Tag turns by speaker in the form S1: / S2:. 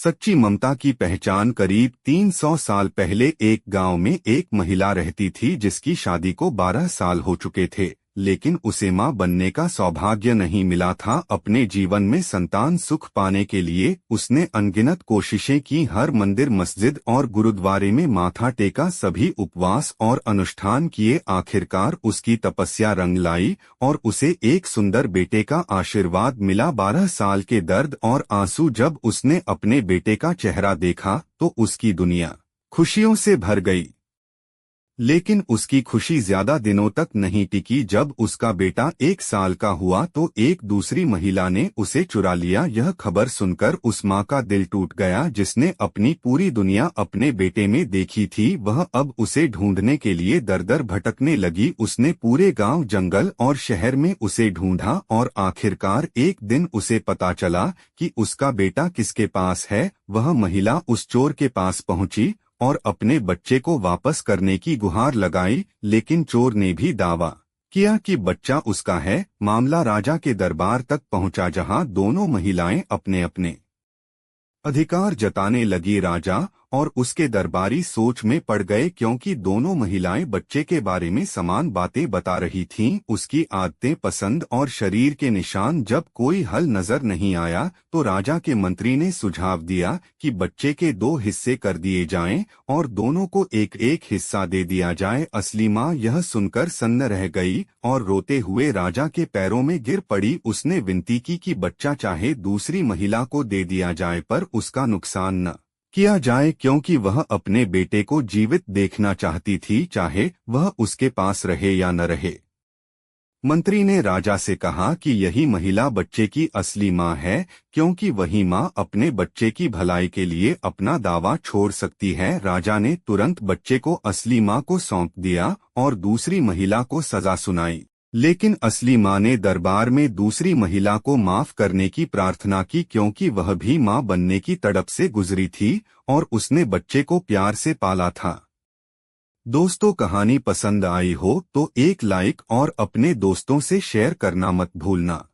S1: सच्ची ममता की पहचान करीब 300 साल पहले एक गांव में एक महिला रहती थी जिसकी शादी को 12 साल हो चुके थे, लेकिन उसे मां बनने का सौभाग्य नहीं मिला था। अपने जीवन में संतान सुख पाने के लिए उसने अनगिनत कोशिशें की, हर मंदिर, मस्जिद और गुरुद्वारे में माथा टेका, सभी उपवास और अनुष्ठान किए। आखिरकार उसकी तपस्या रंग लाई और उसे एक सुंदर बेटे का आशीर्वाद मिला। 12 साल के दर्द और आंसू जब उसने अपने बेटे का चेहरा देखा तो उसकी दुनिया खुशियों से भर गई। लेकिन उसकी खुशी ज्यादा दिनों तक नहीं टिकी। जब उसका बेटा 1 साल का हुआ तो एक दूसरी महिला ने उसे चुरा लिया। यह खबर सुनकर उस माँ का दिल टूट गया जिसने अपनी पूरी दुनिया अपने बेटे में देखी थी। वह अब उसे ढूंढने के लिए दर दर भटकने लगी। उसने पूरे गांव, जंगल और शहर में उसे ढूंढा और आखिरकार एक दिन उसे पता चला कि उसका बेटा किसके पास है। वह महिला उस चोर के पास पहुंची और अपने बच्चे को वापस करने की गुहार लगाई, लेकिन चोर ने भी दावा किया कि बच्चा उसका है। मामला राजा के दरबार तक पहुंचा जहां दोनों महिलाएं अपने अपने अधिकार जताने लगी। राजा और उसके दरबारी सोच में पड़ गए क्योंकि दोनों महिलाएं बच्चे के बारे में समान बातें बता रही थीं, उसकी आदतें, पसंद और शरीर के निशान। जब कोई हल नजर नहीं आया तो राजा के मंत्री ने सुझाव दिया कि बच्चे के 2 हिस्से कर दिए जाएं और दोनों को एक एक हिस्सा दे दिया जाए। असली मां यह सुनकर सन्न रह गई और रोते हुए राजा के पैरों में गिर पड़ी। उसने विनती की कि बच्चा चाहे दूसरी महिला को दे दिया जाए पर उसका नुकसान न किया जाए, क्योंकि वह अपने बेटे को जीवित देखना चाहती थी, चाहे वह उसके पास रहे या न रहे। मंत्री ने राजा से कहा कि यही महिला बच्चे की असली मां है, क्योंकि वही मां अपने बच्चे की भलाई के लिए अपना दावा छोड़ सकती है। राजा ने तुरंत बच्चे को असली मां को सौंप दिया और दूसरी महिला को सजा सुनाई। लेकिन असली मां ने दरबार में दूसरी महिला को माफ करने की प्रार्थना की, क्योंकि वह भी मां बनने की तड़प से गुजरी थी और उसने बच्चे को प्यार से पाला था। दोस्तों, कहानी पसंद आई हो तो एक लाइक और अपने दोस्तों से शेयर करना मत भूलना।